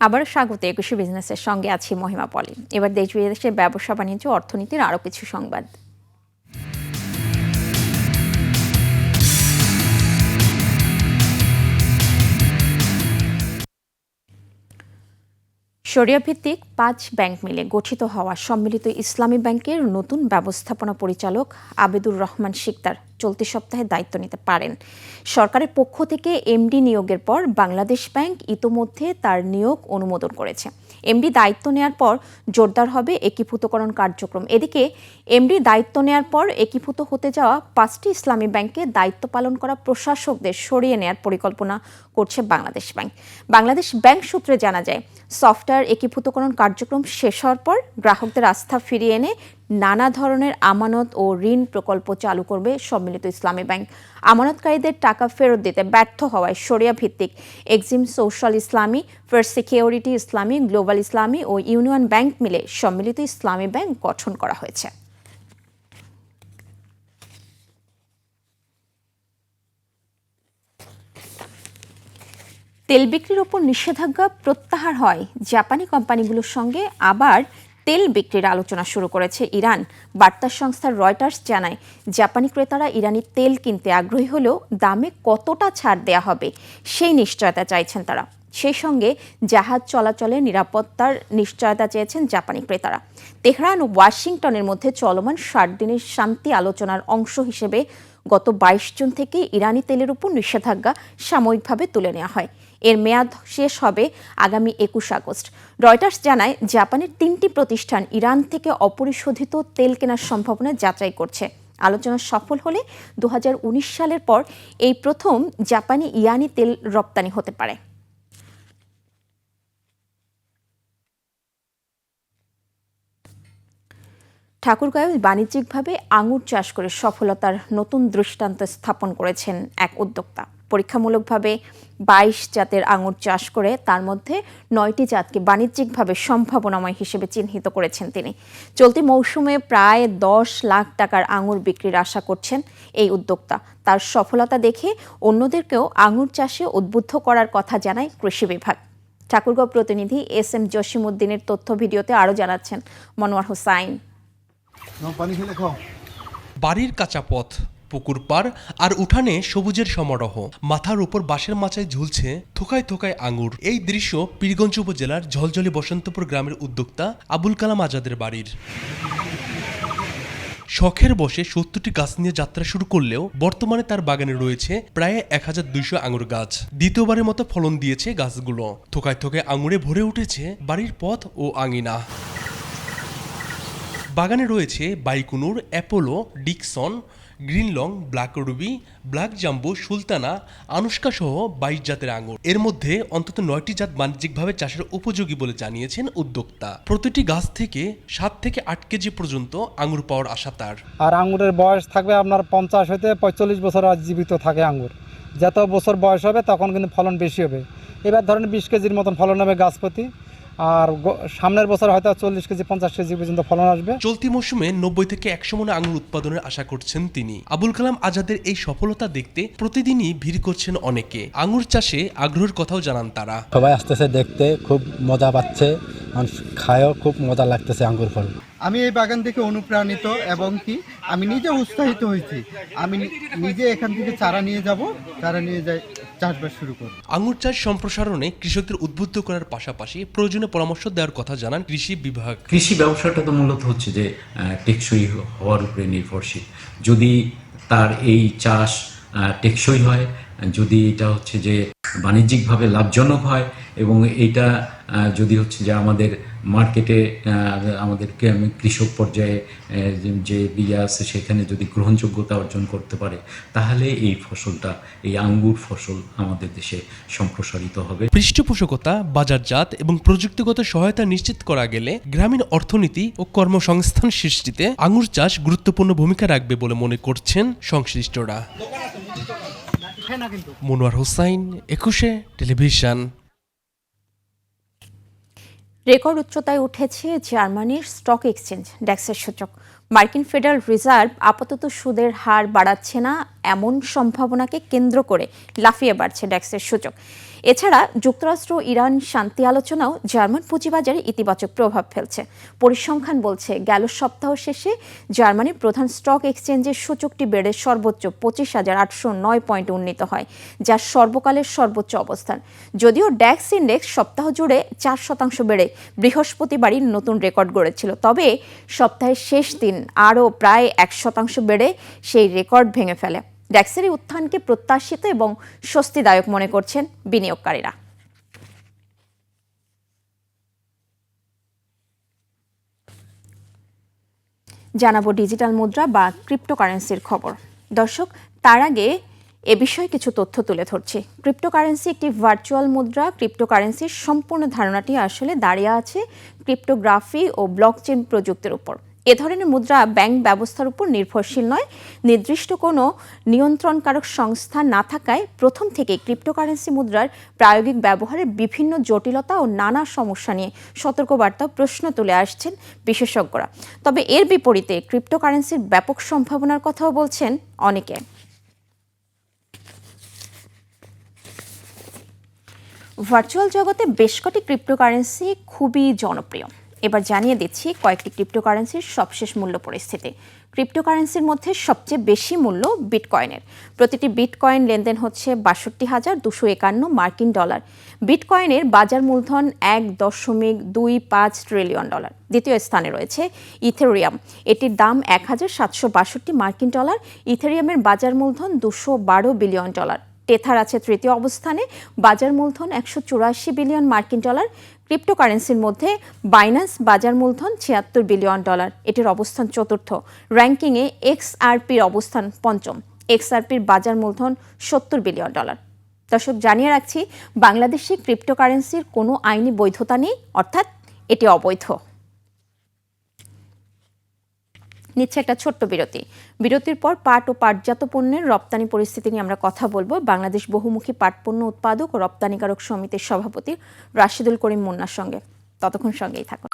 আবারও স্বাগত একুশে বিজনেসের সঙ্গে আছি মহিমা পলি। এবার দেশ বিদেশের ব্যবসা বাণিজ্য অর্থনীতির আরও কিছু সংবাদ। শরিয়া ভিত্তিক ৫ ব্যাংক মিলে গঠিত হওয়া সম্মিলিত ইসলামী ব্যাংকের নতুন ব্যবস্থাপনা পরিচালক আবেদুর রহমান শিকদার চলতি সপ্তাহে দায়িত্ব নিতে পারেন। সরকারের পক্ষ থেকে এমডি নিয়োগের পর বাংলাদেশ ব্যাংক ইতোমধ্যে তার নিয়োগ অনুমোদন করেছে। এমডি দায়িত্ব নেয়ার পর জোরদার হবে একীভূতকরণ কার্যক্রম। এদিকে এমডি দায়িত্ব নেয়ার পর একীভূত হতে যাওয়া ৫টি ইসলামী ব্যাংকে দায়িত্ব পালন করা প্রশাসকদের সরিয়ে নেয়ার পরিকল্পনা করছে বাংলাদেশ ব্যাংক। বাংলাদেশ ব্যাংক সূত্রে জানা যায়, সফটওয়্যার একীভূতকরণ কার্যক্রম শেষ হওয়ার পর গ্রাহকদের আস্থা ফিরিয়ে এনে নানা ধরনের আমানত ও ঋণ প্রকল্প চালু করবে সম্মিলিত ইসলামী ব্যাংক। আমানতকারীদের টাকা ফেরত দিতে ব্যর্থ হওয়ায় শরিয়া ভিত্তিক এক্সিম সোশ্যাল ইসলামী, ফার্স্ট সিকিউরিটি ইসলামী, গ্লোবাল ইসলামী ও ইউনিয়ন ব্যাংক মিলে সম্মিলিত ইসলামী ব্যাংক গঠন করা হয়েছে। তেল বিক্রির ওপর নিষেধাজ্ঞা প্রত্যাহার হয় জাপানি কোম্পানিগুলোর সঙ্গে আবার তেল বিক্রির আলোচনা শুরু করেছে ইরান। বার্তা সংস্থা রয়টার্স জানায়, জাপানি ক্রেতারা ইরানি তেল কিনতে আগ্রহী হলেও দামে কতটা ছাড় দেয়া হবে সেই নিশ্চয়তা চাইছেন তারা। সেই সঙ্গে জাহাজ চলাচলে নিরাপত্তার নিশ্চয়তা চেয়েছেন জাপানি ক্রেতারা। তেহরান ও ওয়াশিংটনের মধ্যে চলমান ৬০ দিনের শান্তি আলোচনার অংশ হিসেবে গত ২২ জুন থেকে ইরানি তেলের উপর নিষেধাজ্ঞা সাময়িকভাবে তুলে নেওয়া হয়। এর মেয়াদ শেষ হবে আগামী ২১ আগস্ট। রয়টার্স জানায়, জাপানের ৩টি প্রতিষ্ঠান ইরান থেকে অপরিশোধিত তেল কেনার সম্ভাবনা যাচাই করছে। আলোচনা সফল হলে ২০১৯ সালের পর এই প্রথম জাপানি ইয়ানি তেল রপ্তানি হতে পারে। ঠাকুরগাঁয়ে বাণিজ্যিকভাবে আঙুর চাষ করে সফলতার নতুন দৃষ্টান্ত স্থাপন করেছেন এক উদ্যোক্তা। পরীক্ষামূলকভাবে ২২ জাতের আঙুর চাষ করে তার মধ্যে ৯টি জাতকে বাণিজ্যিকভাবে সম্ভাবনাময় হিসেবে চিহ্নিত করেছেন তিনি। চলতি মৌসুমে প্রায় ১০ লাখ টাকার আঙুর বিক্রির আশা করছেন এই উদ্যোক্তা। তার সফলতা দেখে অন্যদেরকেও আঙুর চাষে উদ্বুদ্ধ করার কথা জানায় কৃষি বিভাগ। ঠাকুরগাঁও প্রতিনিধি SM জসিমউদ্দিনের তথ্য ভিডিওতে আরও জানাচ্ছেন মনোয়ার হোসাইন। বাড়ির কাঁচা পথ, পুকুর পার আর উঠানে সবুজের সমারোহ, মাথার উপর বাঁশের মাচায় ঝুলছে থোকায় থোকায় আঙুর। এই দৃশ্য পীরগঞ্জ উপজেলার ঝলঝলি বসন্তপুর গ্রামের উদ্যোক্তা আবুল কালাম আজাদের বাড়ির। শখের বসে ৭০টি গাছ নিয়ে যাত্রা শুরু করলেও বর্তমানে তার বাগানে রয়েছে প্রায় ১২০০ আঙুর গাছ। দ্বিতীয়বারের মতো ফলন দিয়েছে গাছগুলো। থোকায় থোকায় আঙুরে ভরে উঠেছে বাড়ির পথ ও আঙিনা। বাগানে রয়েছে Baikonur, Apollo, Dixon, Greenlong, black ruby, black Jambu, Sultana, Anushka সহ ২২ জাতের আঙুর। এর মধ্যে অন্তত ৯টি জাত বাণিজ্যিকভাবে চাষের উপযোগী বলে জানিয়েছেন উদ্যোক্তা। প্রতিটি গাছ থেকে ৭ থেকে ৮ কেজি পর্যন্ত আঙুর পাওয়ার আশা তার। আর আঙুরের বয়স থাকবে আপনার ৫০ হতে ৪৫ বছর জীবিত থাকে আঙুর। যত বছর বয়স হবে তখন কিন্তু ফলন বেশি হবে। এবার ধরেন ২০ কেজির মতন ফলন হবে গাছ প্রতি, আর সামনের বছর হয়তো ৪০ কেজি ৫০ কেজি পর্যন্ত ফলন আসবে। চলতি মৌসুমে ৯০ থেকে ১০০ মণ আঙুর উৎপাদনের আশা করছেন তিনি। আবুল কালাম আজাদের এই সফলতা দেখতে প্রতিদিনই ভিড় করছেন অনেকে। আঙুর চাষে আগ্রহের কথাও জানান তারা। সবাই আসতেছে দেখতে, খুব মজা পাচ্ছে, মানুষ খায়ও, খুব মজা লাগতেছে আঙ্গুর ফল। আমি এই বাগান থেকে অনুপ্রাণিত এবং কি আমি নিজে উৎসাহিত হয়েছি। আমি নিজে এখান থেকে চারা নিয়ে যাব, চারা নিয়ে যাই চাষবাস শুরু করব। আঙুর চাষ সম্প্রসারণে কৃষকদের উদ্বুদ্ধ করার পাশাপাশি প্রয়োজনীয় পরামর্শ দেওয়ার কথা জানান কৃষি বিভাগ। কৃষি ব্যবসাটা তো মূলত হচ্ছে যে টেকসই হওয়ার উপরে নির্ভরশীল। যদি তার এই চাষ টেকসই হয়, যদি এটা হচ্ছে যে বাণিজ্যিকভাবে লাভজনক হয় এবং এইটা যদি হচ্ছে যে আমাদের মার্কেটে আমাদের কৃষক পর্যায়ে যে বিয়া আছে সেখানে যদি গ্রহণযোগ্যতা অর্জন করতে পারে, তাহলে এই ফসলটা, এই আঙ্গুর ফসল আমাদের দেশে সম্প্রসারিত হবে। পৃষ্ঠপোষকতা, বাজারজাত এবং প্রযুক্তিগত সহায়তা নিশ্চিত করা গেলে গ্রামীণ অর্থনীতি ও কর্মসংস্থান সৃষ্টিতে আঙুর চাষ গুরুত্বপূর্ণ ভূমিকা রাখবে বলে মনে করছেন সংশ্লিষ্টরা। মনোয়ার হোসাইন, একুশে টেলিভিশন। রেকর্ড উচ্চতায় উঠেছে জার্মানির স্টক এক্সচেঞ্জ ড্যাক্সের সূচক। মার্কিন ফেডারেল রিজার্ভ আপাতত সুদের হার বাড়াচ্ছে না এমন সম্ভাবনাকে কেন্দ্র করে লাফিয়ে বাড়ছে ড্যাক্সের সূচক। এছাড়া যুক্তরাষ্ট্র ইরান শান্তি আলোচনাও জার্মান পুঁজিবাজারে ইতিবাচক প্রভাব ফেলছে। পরিসংখ্যান বলছে গেল সপ্তাহ শেষে জার্মানির প্রধান স্টক এক্সচেঞ্জের সূচকটি বেড়ে সর্বোচ্চ 25,809 পয়েন্ট উন্নীত হয়, যা সর্বকালের সর্বোচ্চ অবস্থান। যদিও ড্যাক্স ইন্ডেক্স সপ্তাহ জুড়ে 4% বেড়ে বৃহস্পতিবারই নতুন রেকর্ড গড়েছিল, তবে সপ্তাহের শেষ দিন আরও প্রায় 1% বেড়ে সেই রেকর্ড ভেঙে ফেলে। ড্যাক্সের এই উত্থানকে প্রত্যাশিত এবং স্বস্তিদায়ক মনে করছেন বিনিয়োগকারীরা। জানাবো ডিজিটাল মুদ্রা বা ক্রিপ্টোকারেন্সির খবর। দর্শক, তার আগে এ বিষয়ে কিছু তথ্য তুলে ধরছি। ক্রিপ্টোকারেন্সি একটি ভার্চুয়াল মুদ্রা। ক্রিপ্টোকারেন্সির সম্পূর্ণ ধারণাটি আসলে দাঁড়িয়ে আছে ক্রিপ্টোগ্রাফি ও ব্লকচেন প্রযুক্তির উপর। এ ধরনের মুদ্রা ব্যাংক ব্যবস্থার উপর নির্ভরশীল নয়। নির্দিষ্ট কোনো নিয়ন্ত্রণকারক সংস্থা না থাকায় প্রথম থেকেই ক্রিপ্টোকারেন্সি মুদ্রার প্রায়োগিক ব্যবহারের বিভিন্ন জটিলতা ও নানা সমস্যা নিয়ে সতর্কবার্তা প্রশ্ন তুলে আসছেন বিশেষজ্ঞরা। তবে এর বিপরীতে ক্রিপ্টোকারেন্সির ব্যাপক সম্ভাবনার কথাও বলছেন অনেকে। ভার্চুয়াল জগতে বেশ কটি ক্রিপ্টোকারেন্সি খুবই জনপ্রিয়। এবার জানিয়ে দিচ্ছি কয়েকটি ক্রিপ্টোকারেন্সির সবশেষ মূল্য পরিস্থিতি। ক্রিপ্টোকারেন্সির মধ্যে সবচেয়ে বেশি মূল্য বিটকয়েনের। প্রতিটি বিটকয়েন লেনদেন হচ্ছে ৬২,২৫১ মার্কিন ডলার। বিটকয়েনের বাজার মূলধন $১.25 ট্রিলিয়ন। দ্বিতীয় স্থানে রয়েছে ইথেরিয়াম। এটির দাম ১,৭৬২ মার্কিন ডলার। ইথেরিয়ামের বাজার মূলধন $212 বিলিয়ন। টেথার আছে তৃতীয় অবস্থানে, বাজার মূলধন ১৮৪ বিলিয়ন মার্কিন ডলার। ক্রিপ্টোকারেন্সির মধ্যে বাইন্যান্স বাজার মূলধন $৭৬ বিলিয়ন। এটির অবস্থান চতুর্থ। র্যাঙ্কিংয়ে এক্সআরপির অবস্থান পঞ্চম। এক্সআরপির বাজার মূলধন $৭০ বিলিয়ন। দর্শক, জানিয়ে রাখছি, বাংলাদেশে ক্রিপ্টোকারেন্সির কোনো আইনি বৈধতা নেই, অর্থাৎ এটি অবৈধ। নিচ্ছে একটা ছোট্ট বিরতি। বিরতির পর পাট ও পাটজাত পণ্যের রপ্তানি পরিস্থিতি নিয়ে আমরা কথা বলবো বাংলাদেশ বহুমুখী পাট পণ্য উৎপাদক ও রপ্তানিকারক সমিতির সভাপতি রাশিদুল করিম মুন্নার সঙ্গে। ততক্ষণ সঙ্গেই থাকুন।